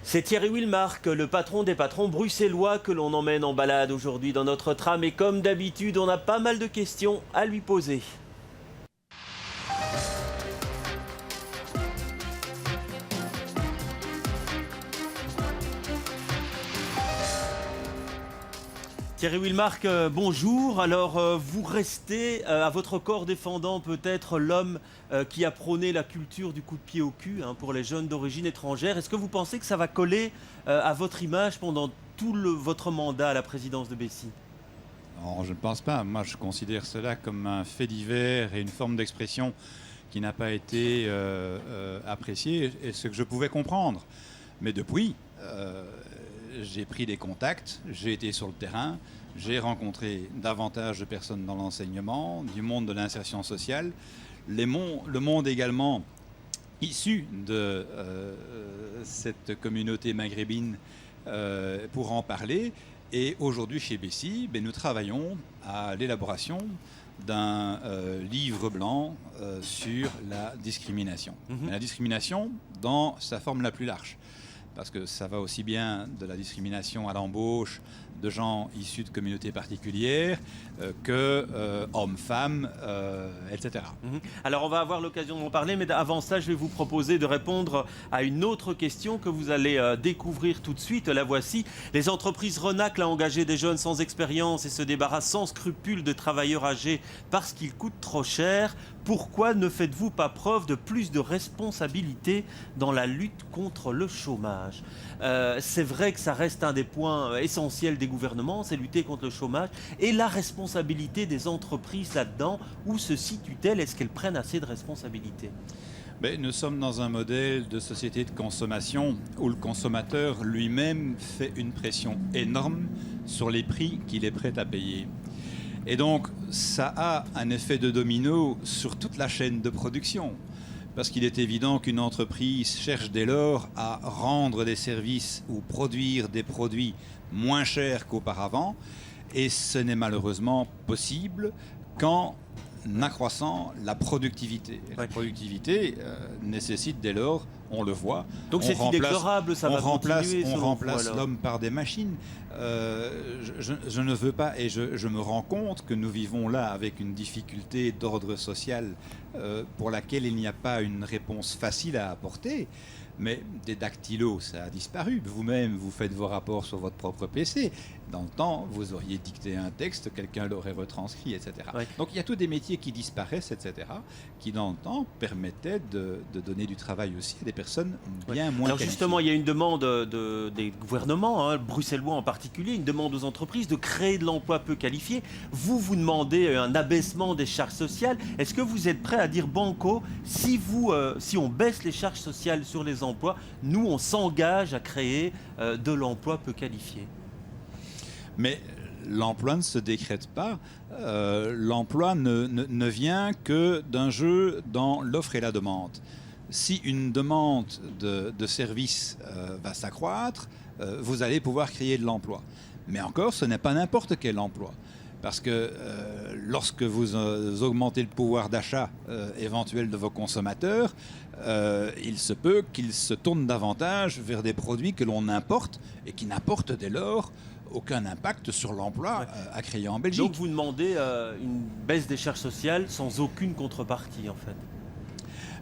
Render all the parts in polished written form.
C'est Thierry Wilmark, le patron des patrons bruxellois que l'on emmène en balade aujourd'hui dans notre tram. Et comme d'habitude, on a pas mal de questions à lui poser. Thierry Wilmark, bonjour. Alors, vous restez à votre corps défendant peut-être l'homme qui a prôné la culture du coup de pied au cul pour les jeunes d'origine étrangère. Est-ce que vous pensez que ça va coller à votre image pendant tout votre mandat à la présidence de Bessy? Non, je ne pense pas. Moi, je considère cela comme un fait divers et une forme d'expression qui n'a pas été appréciée, et ce que je pouvais comprendre. Mais depuis, j'ai pris des contacts, j'ai été sur le terrain, j'ai rencontré davantage de personnes dans l'enseignement, du monde de l'insertion sociale, le monde également issu de cette communauté maghrébine pour en parler. Et aujourd'hui, chez Bessy, nous travaillons à l'élaboration d'un livre blanc sur la discrimination. Mais la discrimination dans sa forme la plus large. Parce que ça va aussi bien de la discrimination à l'embauche de gens issus de communautés particulières que hommes-femmes, etc. Alors on va avoir l'occasion d'en parler, mais avant ça, je vais vous proposer de répondre à une autre question que vous allez découvrir tout de suite. La voici. Les entreprises renaclent à engager des jeunes sans expérience et se débarrassent sans scrupule de travailleurs âgés parce qu'ils coûtent trop cher. Pourquoi ne faites-vous pas preuve de plus de responsabilité dans la lutte contre le chômage? C'est vrai que ça reste un des points essentiels des gouvernements, c'est lutter contre le chômage. Et la responsabilité des entreprises là-dedans, où se situe-t-elle? Est-ce qu'elles prennent assez de responsabilités? Nous sommes dans un modèle de société de consommation où le consommateur lui-même fait une pression énorme sur les prix qu'il est prêt à payer. Et donc, ça a un effet de domino sur toute la chaîne de production. Parce qu'il est évident qu'une entreprise cherche dès lors à rendre des services ou produire des produits moins chers qu'auparavant. Et ce n'est malheureusement possible qu'en accroissant la productivité. Et la productivité nécessite dès lors, on le voit, donc c'est inexorable, ça va continuer. On remplace l'homme par des machines. Je ne veux pas, et je me rends compte que nous vivons là avec une difficulté d'ordre social pour laquelle il n'y a pas une réponse facile à apporter. Mais des dactylos, ça a disparu. Vous-même, vous faites vos rapports sur votre propre PC. Dans le temps, vous auriez dicté un texte, quelqu'un l'aurait retranscrit, etc. Oui. Donc il y a tous des métiers qui disparaissent, etc., qui dans le temps permettaient de donner du travail aussi à des personnes bien moins qualifiées. Justement, il y a une demande des gouvernements, bruxellois en particulier, une demande aux entreprises de créer de l'emploi peu qualifié. Vous demandez un abaissement des charges sociales. Est-ce que vous êtes prêt à dire banco, si on baisse les charges sociales sur les emplois, nous on s'engage à créer de l'emploi peu qualifié? Mais l'emploi ne se décrète pas. L'emploi ne vient que d'un jeu dans l'offre et la demande. Si une demande de service va s'accroître, vous allez pouvoir créer de l'emploi. Mais encore, ce n'est pas n'importe quel emploi. Parce que lorsque vous augmentez le pouvoir d'achat éventuel de vos consommateurs, il se peut qu'ils se tournent davantage vers des produits que l'on importe et qui n'apportent dès lors aucun impact sur l'emploi à créer en Belgique. Donc vous demandez une baisse des charges sociales sans aucune contrepartie en fait?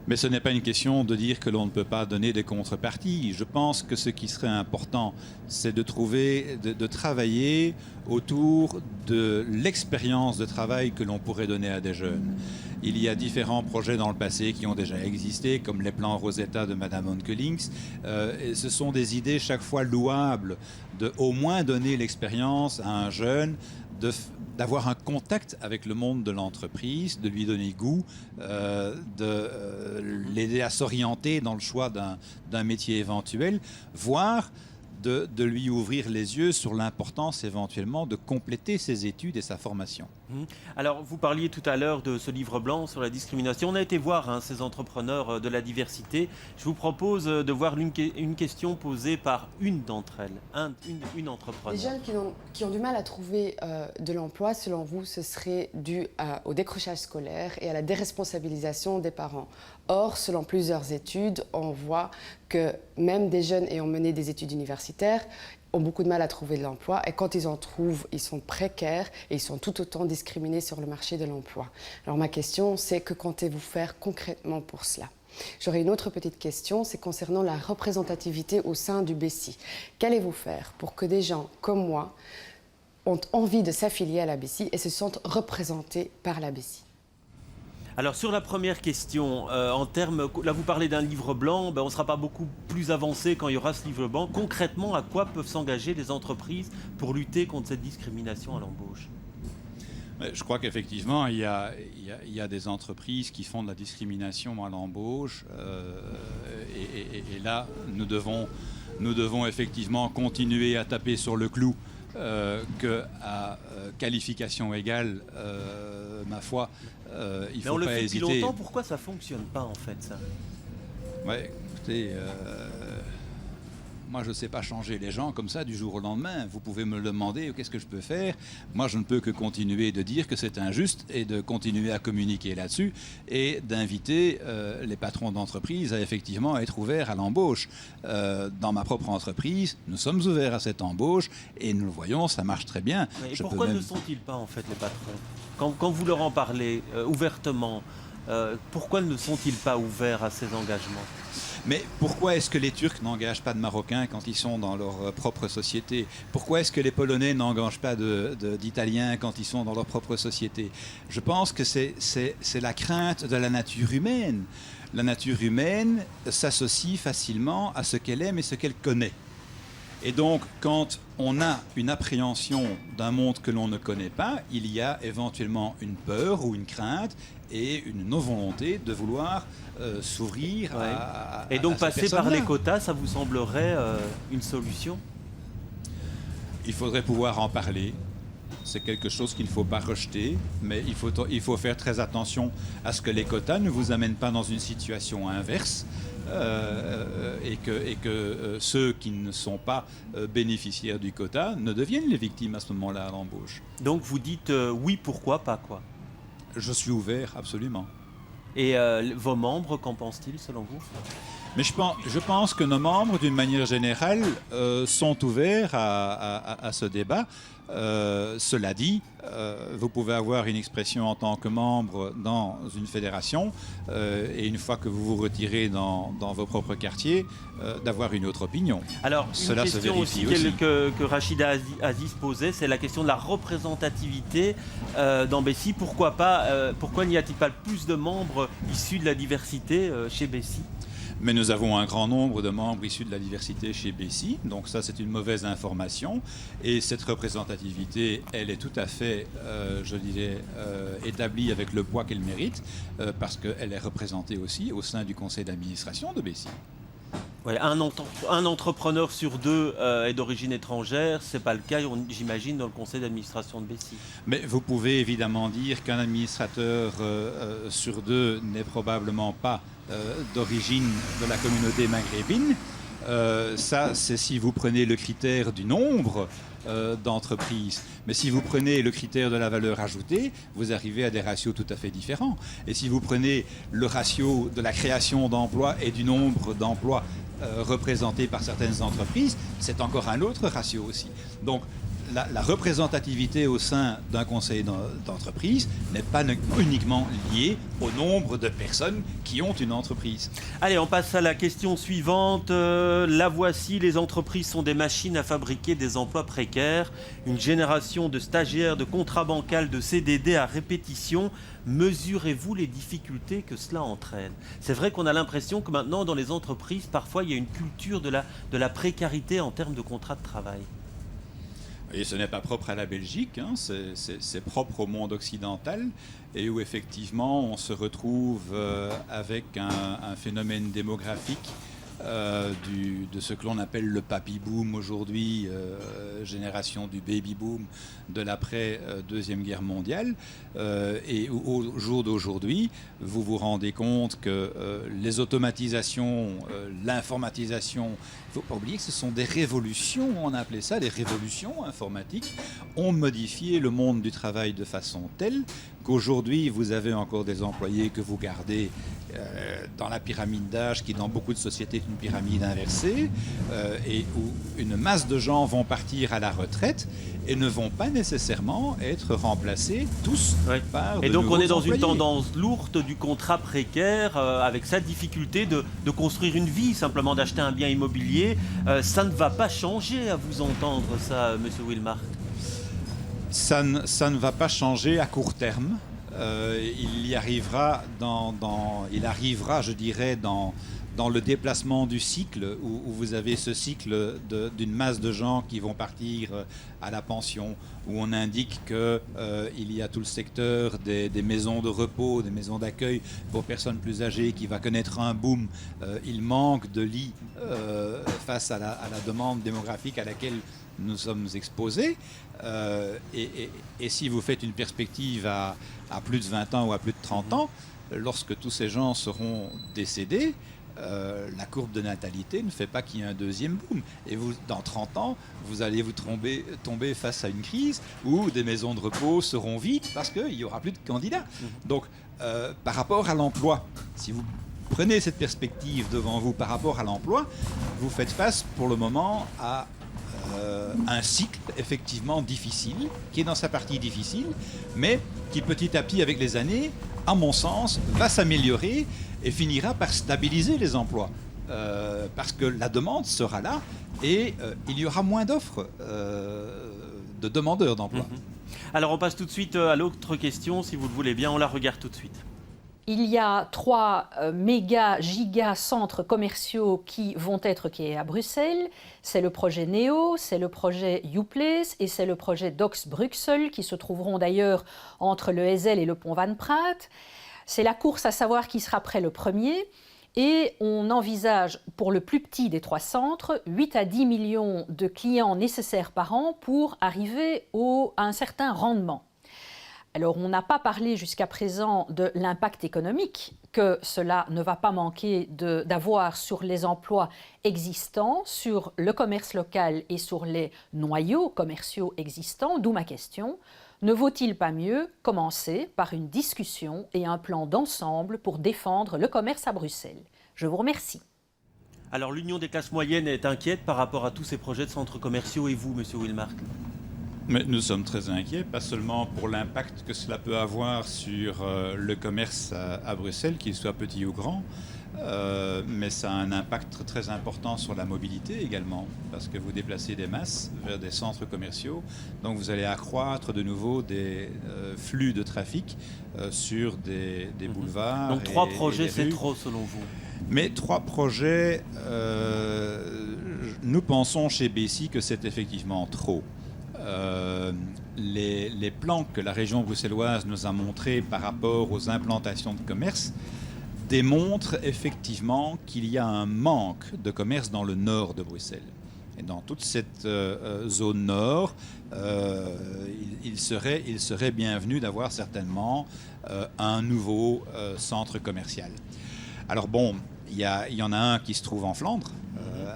Mais ce n'est pas une question de dire que l'on ne peut pas donner des contreparties. Je pense que ce qui serait important, c'est de travailler autour de l'expérience de travail que l'on pourrait donner à des jeunes. Il y a différents projets dans le passé qui ont déjà existé, comme les plans Rosetta de Madame Onkelings. Ce sont des idées chaque fois louables de au moins donner l'expérience à un jeune d'avoir un contact avec le monde de l'entreprise, de lui donner goût, de l'aider à s'orienter dans le choix d'un métier éventuel, voire de lui ouvrir les yeux sur l'importance éventuellement de compléter ses études et sa formation. Alors, vous parliez tout à l'heure de ce livre blanc sur la discrimination. On a été voir ces entrepreneurs de la diversité. Je vous propose de voir une question posée par une d'entre elles, une entrepreneur. Les jeunes qui ont du mal à trouver de l'emploi, selon vous, ce serait dû au décrochage scolaire et à la déresponsabilisation des parents. Or, selon plusieurs études, on voit que même des jeunes ayant mené des études universitaires ont beaucoup de mal à trouver de l'emploi et quand ils en trouvent, ils sont précaires et ils sont tout autant discriminés sur le marché de l'emploi. Alors ma question, c'est que comptez-vous faire concrètement pour cela ? J'aurais une autre petite question, c'est concernant la représentativité au sein du BESI. Qu'allez-vous faire pour que des gens comme moi ont envie de s'affilier à la BESI et se sentent représentés par la BESI ? Alors sur la première question, en termes, là vous parlez d'un livre blanc, on ne sera pas beaucoup plus avancé quand il y aura ce livre blanc. Concrètement, à quoi peuvent s'engager les entreprises pour lutter contre cette discrimination à l'embauche ? Je crois qu'effectivement, il y a des entreprises qui font de la discrimination à l'embauche et là, nous devons effectivement continuer à taper sur le clou qu'à qualification égale, ma foi, il ne faut pas hésiter. Mais on le fait depuis longtemps, pourquoi ça ne fonctionne pas en fait ça ? Ouais, écoutez, moi je ne sais pas changer les gens comme ça du jour au lendemain. Vous pouvez me le demander, qu'est-ce que je peux faire ? Moi je ne peux que continuer de dire que c'est injuste et de continuer à communiquer là-dessus et d'inviter les patrons d'entreprise à effectivement être ouverts à l'embauche. Dans ma propre entreprise, nous sommes ouverts à cette embauche et nous le voyons, ça marche très bien. Et pourquoi ne sont-ils pas en fait les patrons ? Quand vous leur en parlez ouvertement, pourquoi ne sont-ils pas ouverts à ces engagements ? Mais pourquoi est-ce que les Turcs n'engagent pas de Marocains quand ils sont dans leur propre société ? Pourquoi est-ce que les Polonais n'engagent pas d'Italiens quand ils sont dans leur propre société ? Je pense que c'est la crainte de la nature humaine. La nature humaine s'associe facilement à ce qu'elle aime et ce qu'elle connaît. Et donc, quand on a une appréhension d'un monde que l'on ne connaît pas, il y a éventuellement une peur ou une crainte et une non-volonté de vouloir s'ouvrir à Et donc à passer par les quotas, ça vous semblerait une solution ? Il faudrait pouvoir en parler. C'est quelque chose qu'il ne faut pas rejeter, mais il faut faire très attention à ce que les quotas ne vous amènent pas dans une situation inverse et que ceux qui ne sont pas bénéficiaires du quota ne deviennent les victimes à ce moment-là à l'embauche. Donc vous dites oui, pourquoi pas quoi ? Je suis ouvert, absolument. Et vos membres, qu'en pensent-ils selon vous ? Mais je pense que nos membres, d'une manière générale, sont ouverts à ce débat. Cela dit, vous pouvez avoir une expression en tant que membre dans une fédération et une fois que vous vous retirez dans vos propres quartiers, d'avoir une autre opinion. Alors, cela une se question vérifie aussi aussi. Que Rachida Aziz posait, c'est la question de la représentativité dans BESI. Pourquoi n'y a-t-il pas plus de membres issus de la diversité chez BESI ? Mais nous avons un grand nombre de membres issus de la diversité chez BESI, donc ça c'est une mauvaise information. Et cette représentativité, elle est tout à fait, établie avec le poids qu'elle mérite, parce qu'elle est représentée aussi au sein du conseil d'administration de BESI. Ouais, un entrepreneur sur deux est d'origine étrangère, c'est pas le cas, j'imagine, dans le conseil d'administration de BESI. Mais vous pouvez évidemment dire qu'un administrateur sur deux n'est probablement pas d'origine de la communauté maghrébine. Ça, c'est si vous prenez le critère du nombre d'entreprises. Mais si vous prenez le critère de la valeur ajoutée, vous arrivez à des ratios tout à fait différents. Et si vous prenez le ratio de la création d'emplois et du nombre d'emplois représentés par certaines entreprises, c'est encore un autre ratio aussi. Donc, la représentativité au sein d'un conseil d'entreprise n'est pas uniquement liée au nombre de personnes qui ont une entreprise. Allez, on passe à la question suivante. La voici, les entreprises sont des machines à fabriquer des emplois précaires. Une génération de stagiaires, de contrats bancals, de CDD à répétition. Mesurez-vous les difficultés que cela entraîne ? C'est vrai qu'on a l'impression que maintenant, dans les entreprises, parfois, il y a une culture de la précarité en termes de contrat de travail. Et ce n'est pas propre à la Belgique, hein, c'est propre au monde occidental, et où effectivement on se retrouve avec un phénomène démographique de ce que l'on appelle le papy boom aujourd'hui, génération du baby boom de l'après-deuxième guerre mondiale. Et au jour d'aujourd'hui, vous vous rendez compte que les automatisations, l'informatisation, il ne faut pas oublier que ce sont des révolutions, on a appelé ça des révolutions informatiques, ont modifié le monde du travail de façon telle qu'aujourd'hui, vous avez encore des employés que vous gardez dans la pyramide d'âge, qui dans beaucoup de sociétés est une pyramide inversée, et où une masse de gens vont partir à la retraite et ne vont pas nécessairement être remplacés tous par de Et donc nouveaux on est dans employés. une tendance lourde du contrat précaire, avec sa difficulté de construire une vie, simplement d'acheter un bien immobilier. Ça ne va pas changer, à vous entendre ça, Monsieur Wilmark. Ça ne va pas changer à court terme. Il arrivera, je dirais, dans le déplacement du cycle, où vous avez ce cycle d'une masse de gens qui vont partir à la pension, où on indique qu'il y a tout le secteur des maisons de repos, des maisons d'accueil pour personnes plus âgées qui va connaître un boom. Il manque de lits face à la demande démographique à laquelle nous sommes exposés. Et si vous faites une perspective à plus de 20 ans ou à plus de 30 ans, lorsque tous ces gens seront décédés, la courbe de natalité ne fait pas qu'il y ait un deuxième boom. Et vous, dans 30 ans, vous allez vous tomber face à une crise où des maisons de repos seront vides parce qu'il n'y aura plus de candidats. Donc, par rapport à l'emploi, si vous prenez cette perspective devant vous par rapport à l'emploi, vous faites face pour le moment à un cycle effectivement difficile, qui est dans sa partie difficile, mais qui petit à petit avec les années, à mon sens, va s'améliorer et finira par stabiliser les emplois. Parce que la demande sera là et il y aura moins d'offres de demandeurs d'emploi. Alors on passe tout de suite à l'autre question, si vous le voulez bien, on la regarde tout de suite. Il y a 3 giga centres commerciaux qui vont être créés à Bruxelles. C'est le projet NEO, c'est le projet YouPlace et c'est le projet Dox Bruxelles qui se trouveront d'ailleurs entre le Heysel et le pont Van Praat. C'est la course à savoir qui sera prêt le premier. Et on envisage pour le plus petit des 3 centres 8 à 10 millions de clients nécessaires par an pour arriver à un certain rendement. Alors, on n'a pas parlé jusqu'à présent de l'impact économique que cela ne va pas manquer d'avoir sur les emplois existants, sur le commerce local et sur les noyaux commerciaux existants, d'où ma question. Ne vaut-il pas mieux commencer par une discussion et un plan d'ensemble pour défendre le commerce à Bruxelles? Je vous remercie. Alors, l'Union des classes moyennes est inquiète par rapport à tous ces projets de centres commerciaux, et vous, Monsieur Wilmark? Mais nous sommes très inquiets, pas seulement pour l'impact que cela peut avoir sur le commerce à Bruxelles, qu'il soit petit ou grand, mais ça a un impact très important sur la mobilité également, parce que vous déplacez des masses vers des centres commerciaux, donc vous allez accroître de nouveau des flux de trafic sur des boulevards. Donc 3 projets, c'est trop selon vous? Mais 3 projets, nous pensons chez BESI que c'est effectivement trop. Les plans que la région bruxelloise nous a montrés par rapport aux implantations de commerce démontrent effectivement qu'il y a un manque de commerce dans le nord de Bruxelles. Et dans toute cette zone nord, il serait bienvenu d'avoir certainement un nouveau centre commercial. Alors bon, il y en a un qui se trouve en Flandre,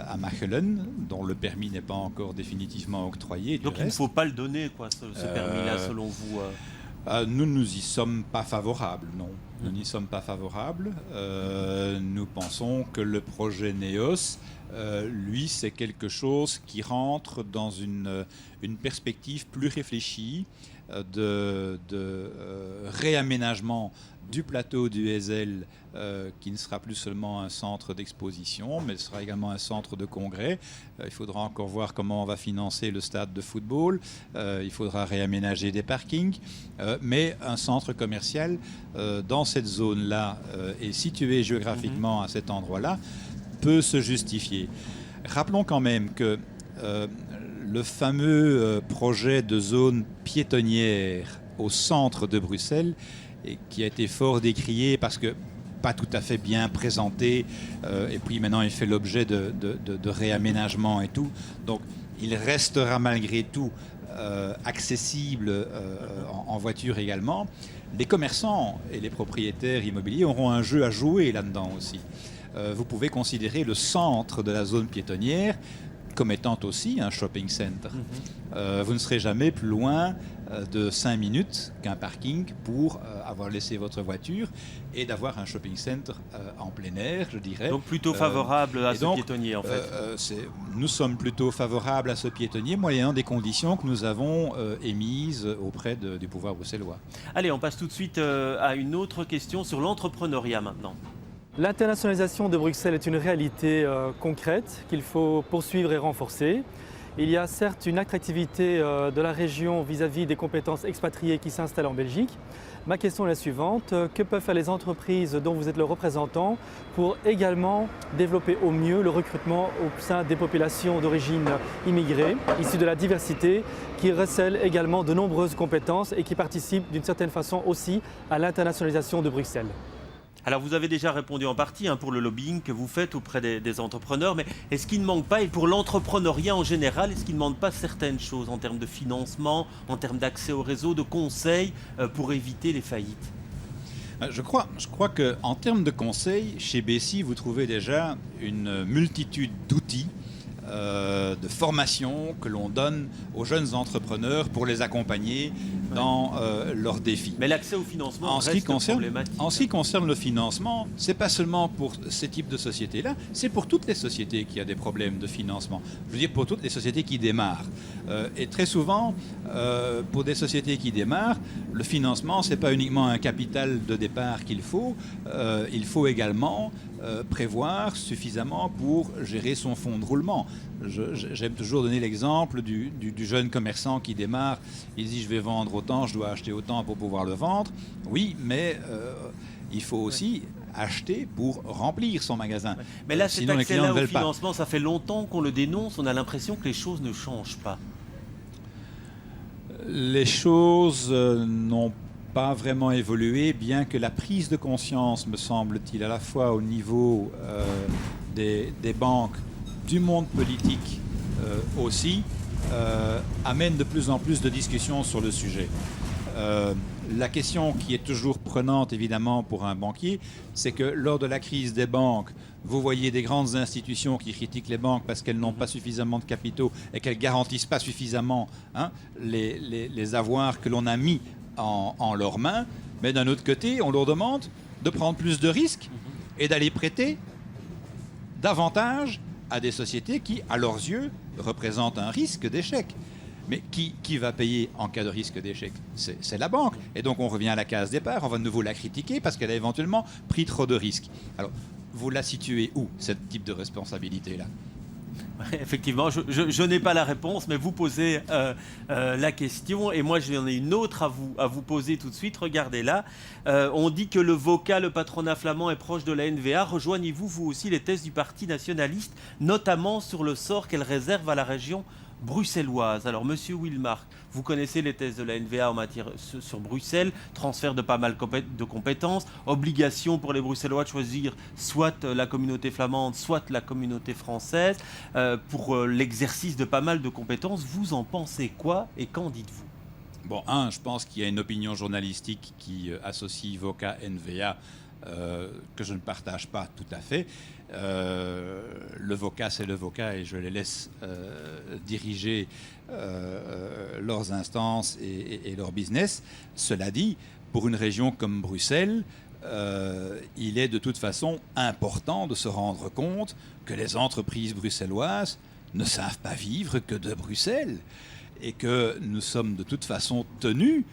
à Machelen, dont le permis n'est pas encore définitivement octroyé. Donc il ne faut pas le donner, quoi, ce permis-là, selon vous? Nous n'y sommes pas favorables, non. Nous n'y sommes pas favorables. Nous pensons que le projet NEOS, lui, c'est quelque chose qui rentre dans une perspective plus réfléchie de réaménagement du plateau du Heysel, qui ne sera plus seulement un centre d'exposition, mais sera également un centre de congrès. Il faudra encore voir comment on va financer le stade de football. Il faudra réaménager des parkings. Mais un centre commercial dans cette zone-là et situé géographiquement à cet endroit-là peut se justifier. Rappelons quand même que le fameux projet de zone piétonnière au centre de Bruxelles, et qui a été fort décrié parce que pas tout à fait bien présenté, et puis maintenant il fait l'objet de réaménagements et tout. Donc il restera malgré tout accessible en voiture également. Les commerçants et les propriétaires immobiliers auront un jeu à jouer là-dedans aussi. Vous pouvez considérer le centre de la zone piétonnière comme étant aussi un shopping center. Vous ne serez jamais plus loin de 5 minutes qu'un parking pour avoir laissé votre voiture et d'avoir un shopping center en plein air, je dirais. Donc plutôt favorable à ce piétonnier, en fait. Nous sommes plutôt favorables à ce piétonnier, moyennant des conditions que nous avons émises auprès du pouvoir bruxellois. Allez, on passe tout de suite à une autre question sur l'entrepreneuriat maintenant. L'internationalisation de Bruxelles est une réalité concrète qu'il faut poursuivre et renforcer. Il y a certes une attractivité de la région vis-à-vis des compétences expatriées qui s'installent en Belgique. Ma question est la suivante, que peuvent faire les entreprises dont vous êtes le représentant pour également développer au mieux le recrutement au sein des populations d'origine immigrée, issues de la diversité, qui recèlent également de nombreuses compétences et qui participent d'une certaine façon aussi à l'internationalisation de Bruxelles? Alors vous avez déjà répondu en partie pour le lobbying que vous faites auprès des entrepreneurs, mais est-ce qu'il ne manque pas, et pour l'entrepreneuriat en général, est-ce qu'il ne manque pas certaines choses en termes de financement, en termes d'accès au réseau, de conseils pour éviter les faillites? Je crois qu'en termes de conseils, chez Bessie, vous trouvez déjà une multitude d'outils de formation que l'on donne aux jeunes entrepreneurs pour les accompagner dans leurs défis. Mais l'accès au financement reste problématique. En ce qui concerne le financement, c'est pas seulement pour ces types de sociétés-là, c'est pour toutes les sociétés qui a des problèmes de financement. Je veux dire pour toutes les sociétés qui démarrent. Et très souvent, pour des sociétés qui démarrent, le financement, c'est pas uniquement un capital de départ qu'il faut également prévoir suffisamment pour gérer son fonds de roulement. J'aime toujours donner l'exemple du jeune commerçant qui démarre. Il dit je vais vendre autant, je dois acheter autant pour pouvoir le vendre. Oui, mais il faut aussi acheter pour remplir son magasin. Mais là, cet accès-là au financement, ça fait longtemps qu'on le dénonce. On a l'impression que les choses ne changent pas. Les choses n'ont pas vraiment évolué, bien que la prise de conscience, me semble-t-il, à la fois au niveau des banques, du monde politique aussi, amène de plus en plus de discussions sur le sujet. La question qui est toujours prenante, évidemment, pour un banquier, c'est que lors de la crise des banques, vous voyez des grandes institutions qui critiquent les banques parce qu'elles n'ont pas suffisamment de capitaux et qu'elles ne garantissent pas suffisamment les avoirs que l'on a mis en leurs mains. Mais d'un autre côté, on leur demande de prendre plus de risques et d'aller prêter davantage à des sociétés qui, à leurs yeux, représentent un risque d'échec. Mais qui va payer en cas de risque d'échec? C'est la banque. Et donc on revient à la case départ, on va de nouveau la critiquer parce qu'elle a éventuellement pris trop de risques. Alors, vous la situez où, ce type de responsabilité-là? Effectivement, je n'ai pas la réponse, mais vous posez la question, et moi j'en ai une autre à vous poser tout de suite. Regardez là, on dit que le VOCA, le patronat flamand, est proche de la NVA. Rejoignez-vous, vous aussi, les thèses du Parti nationaliste, notamment sur le sort qu'elle réserve à la région bruxelloise? Alors, Monsieur Wilmark, vous connaissez les thèses de la NVA en matière sur Bruxelles, transfert de pas mal de compétences, obligation pour les Bruxellois de choisir soit la communauté flamande, soit la communauté française, pour l'exercice de pas mal de compétences. Vous en pensez quoi et qu'en dites-vous? Bon, je pense qu'il y a une opinion journalistique qui associe VOCA-NVA que je ne partage pas tout à fait. Le VOCA, c'est le VOCA et je les laisse diriger leurs instances et leur business. Cela dit, pour une région comme Bruxelles, il est de toute façon important de se rendre compte que les entreprises bruxelloises ne savent pas vivre que de Bruxelles et que nous sommes de toute façon tenus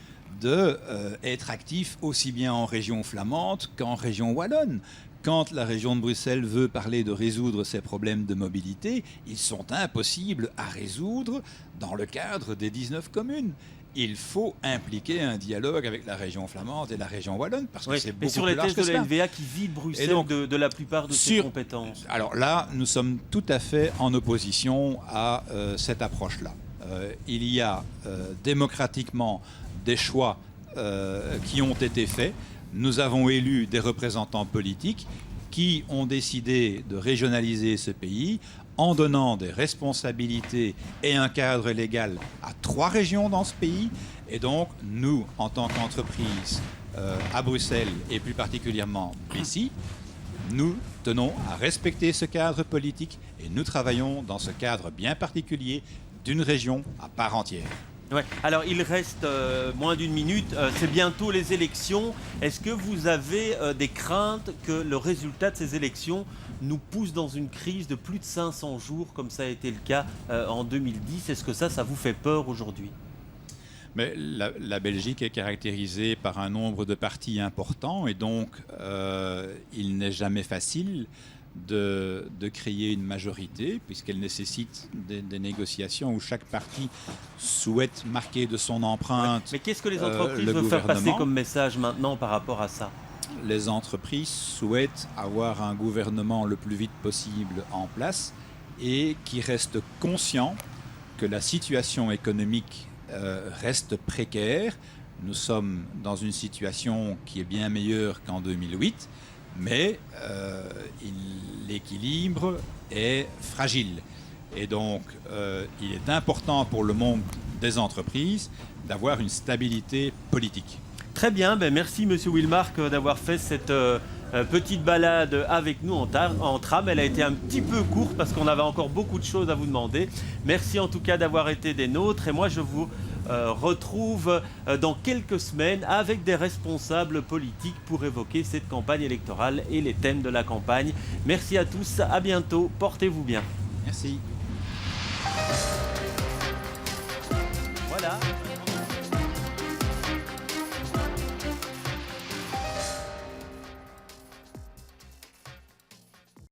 d'être actifs aussi bien en région flamande qu'en région wallonne. Quand la région de Bruxelles veut parler de résoudre ses problèmes de mobilité, ils sont impossibles à résoudre dans le cadre des 19 communes. Il faut impliquer un dialogue avec la région flamande et la région wallonne, parce que c'est beaucoup plus large que cela. Mais sur les thèses de la NVA qui vide Bruxelles donc, de la plupart de ses compétences. Alors là, nous sommes tout à fait en opposition à cette approche-là. Il y a démocratiquement des choix qui ont été faits nous avons élu des représentants politiques qui ont décidé de régionaliser ce pays en donnant des responsabilités et un cadre légal à 3 régions dans ce pays. Et donc, nous, en tant qu'entreprise à Bruxelles et plus particulièrement ici, nous tenons à respecter ce cadre politique et nous travaillons dans ce cadre bien particulier d'une région à part entière. Ouais. Alors, il reste moins d'une minute. C'est bientôt les élections. Est-ce que vous avez des craintes que le résultat de ces élections nous pousse dans une crise de plus de 500 jours, comme ça a été le cas en 2010 ? Est-ce que ça vous fait peur aujourd'hui ? Mais la Belgique est caractérisée par un nombre de partis importants et donc il n'est jamais facile de créer une majorité puisqu'elle nécessite des négociations où chaque parti souhaite marquer de son empreinte. Mais qu'est-ce que les entreprises veulent faire passer comme message maintenant par rapport à ça ? Les entreprises souhaitent avoir un gouvernement le plus vite possible en place et qui reste conscient que la situation économique reste précaire. Nous sommes dans une situation qui est bien meilleure qu'en 2008, mais l'équilibre est fragile. Et donc, il est important pour le monde des entreprises d'avoir une stabilité politique. Très bien, merci Monsieur Wilmark d'avoir fait cette petite balade avec nous en tram. Elle a été un petit peu courte parce qu'on avait encore beaucoup de choses à vous demander. Merci en tout cas d'avoir été des nôtres et moi je vous retrouve dans quelques semaines avec des responsables politiques pour évoquer cette campagne électorale et les thèmes de la campagne. Merci à tous, à bientôt, portez-vous bien. Merci.